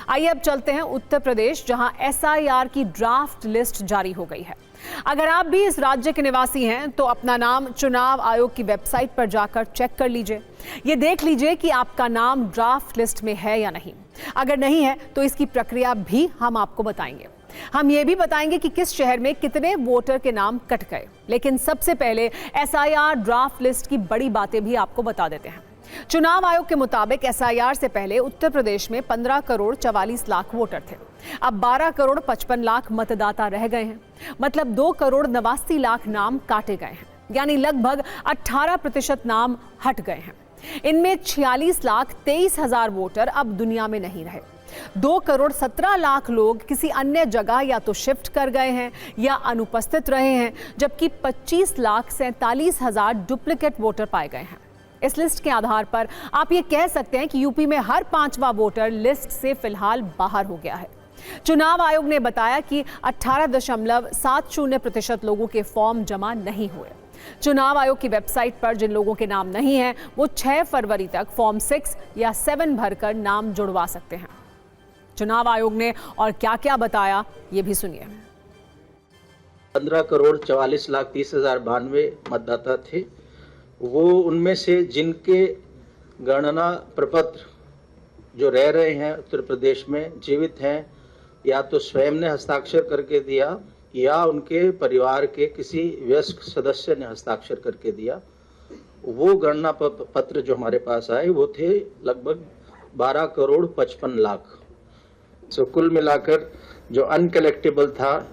आइए अब चलते हैं उत्तर प्रदेश, जहां SIR की ड्राफ्ट लिस्ट जारी हो गई है। अगर आप भी इस राज्य के निवासी हैं तो अपना नाम चुनाव आयोग की वेबसाइट पर जाकर चेक कर लीजिए। ये देख लीजिए कि आपका नाम ड्राफ्ट लिस्ट में है या नहीं। अगर नहीं है तो इसकी प्रक्रिया भी हम आपको बताएंगे। हम ये भी बताएंगे कि किस शहर में कितने वोटर के नाम कट गए। लेकिन सबसे पहले SIR ड्राफ्ट लिस्ट की बड़ी बातें भी आपको बता देते हैं। चुनाव आयोग के मुताबिक SIR से पहले उत्तर प्रदेश में 15 करोड़ 44 लाख वोटर थे। अब 12 करोड़ 55 लाख मतदाता रह गए हैं। मतलब 2 करोड़ 89 लाख नाम काटे गए हैं, यानी लगभग 18% नाम हट गए हैं। इनमें 46 लाख 23 हजार वोटर अब दुनिया में नहीं रहे। 2 करोड़ 17 लाख लोग किसी अन्य जगह या तो शिफ्ट कर गए हैं या अनुपस्थित रहे हैं, जबकि 25 लाख 47 हजार डुप्लीकेट वोटर पाए गए हैं। इस लिस्ट के आधार पर आप ये कह सकते हैं कि यूपी में हर 5वां वोटर लिस्ट से फिलहाल बाहर हो गया है। चुनाव आयोग ने बताया कि 18.70% लोगों के फॉर्म जमा नहीं हुए। चुनाव आयोग की वेबसाइट पर जिन लोगों के नाम नहीं हैं, वो 6 फरवरी तक फॉर्म 6 या 7 भरकर नाम जुड़वा सकते हैं। चुनाव आयोग ने और क्या क्या बताया, ये भी सुनिए। 15 करोड़ 44 लाख 30 हजार 92 मतदाता थे। वो उनमें से जिनके गणना प्रपत्र जो रह रहे हैं उत्तर प्रदेश में जीवित हैं, या तो स्वयं ने हस्ताक्षर करके दिया या उनके परिवार के किसी वयस्क सदस्य ने हस्ताक्षर करके दिया, वो गणना पत्र जो हमारे पास आए वो थे लगभग 12 करोड़ 55 लाख। सो कुल मिलाकर जो अनकलेक्टेबल था,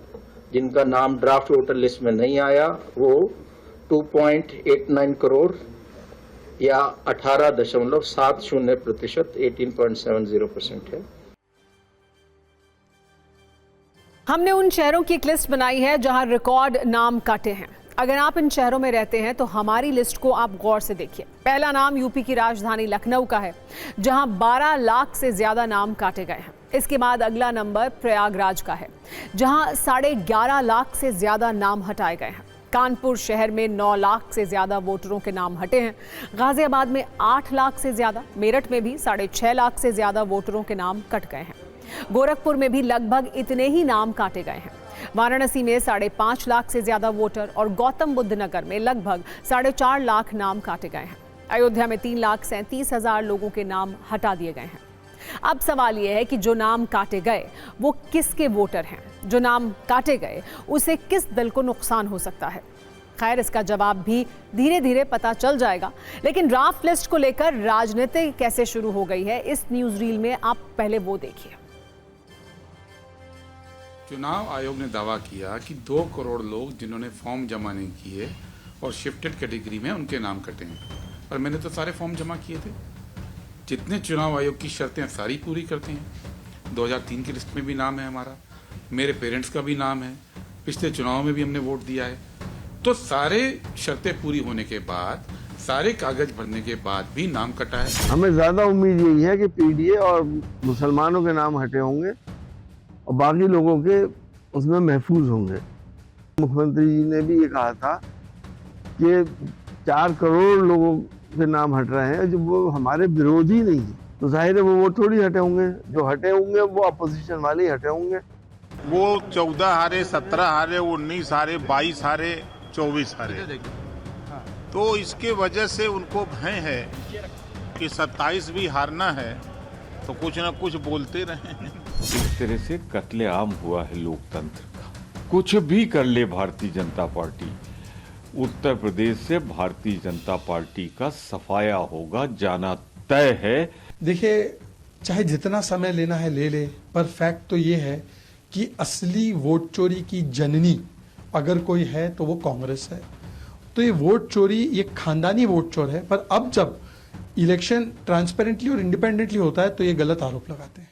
जिनका नाम ड्राफ्ट वोटर लिस्ट में नहीं आया, वो 2.89 करोड़ या 18.70%, 18.70% है। हमने उन शहरों की एक लिस्ट बनाई है जहां रिकॉर्ड नाम काटे हैं। अगर आप इन शहरों में रहते हैं तो हमारी लिस्ट को आप गौर से देखिए। पहला नाम यूपी की राजधानी लखनऊ का है, जहां 12 लाख से ज्यादा नाम काटे गए हैं। इसके बाद अगला नंबर प्रयागराज का है, जहां 11.5 लाख से ज्यादा नाम हटाए गए हैं। कानपुर शहर में 9 लाख से ज्यादा वोटरों के नाम हटे हैं। गाजियाबाद में 8 लाख से ज्यादा, मेरठ में भी 6.5 लाख से ज्यादा वोटरों के नाम कट गए हैं। गोरखपुर में भी लगभग इतने ही नाम काटे गए हैं। वाराणसी में 5.5 लाख से ज्यादा वोटर और गौतम बुद्ध नगर में लगभग 4.5 लाख नाम काटे गए हैं। अयोध्या में 3,37,000 लोगों के नाम हटा दिए गए हैं। अब सवाल यह है कि जो नाम काटे गए वो किसके वोटर हैं? जो नाम काटे गए उसे किस दल को नुकसान हो सकता है? खैर, इसका जवाब भी धीरे धीरे पता चल जाएगा। लेकिन ड्राफ्ट लिस्ट को लेकर राजनीति कैसे शुरू हो गई है, इस न्यूज रील में आप पहले वो देखिए। चुनाव आयोग ने दावा किया कि 2 करोड़ लोग जिन्होंने फॉर्म जमा नहीं किए और शिफ्टेड कैटेगरी में उनके नाम कटे हैं। पर मैंने तो सारे फॉर्म जमा किए थे। जितने चुनाव आयोग की शर्तें सारी पूरी करते हैं। 2003 की लिस्ट में भी नाम है हमारा, मेरे पेरेंट्स का भी नाम है, पिछले चुनाव में भी हमने वोट दिया है। तो सारे शर्तें पूरी होने के बाद, सारे कागज भरने के बाद भी नाम कटा है। हमें ज्यादा उम्मीद यही है कि पीडीए और मुसलमानों के नाम हटे होंगे और बाकी लोगों के उसमें महफूज होंगे। मुख्यमंत्री जी ने भी ये कहा था कि 4 करोड़ लोगों के नाम हट रहे हैं जो वो हमारे विरोधी नहीं है, तो जाहिर है वो थोड़ी हटे होंगे। जो हटे होंगे वो अपोजिशन वाले ही हटे होंगे। वो 14 हारे, 17 हारे, 19 हारे, 22 हारे, 24 हारे। तो इसके वजह से उनको भय है कि 27 भी हारना है, तो कुछ ना कुछ बोलते रहे। इस तरह से कत्लेआम हुआ है लोकतंत्र का। कुछ भी कर ले भारतीय जनता पार्टी, उत्तर प्रदेश से भारतीय जनता पार्टी का सफाया होगा, जाना तय है। देखिए, चाहे जितना समय लेना है ले ले, पर फैक्ट तो ये है कि असली वोट चोरी की जननी अगर कोई है तो वो कांग्रेस है। तो ये वोट चोरी, ये खानदानी वोट चोर है। पर अब जब इलेक्शन ट्रांसपेरेंटली और इंडिपेंडेंटली होता है तो ये गलत आरोप लगाते हैं।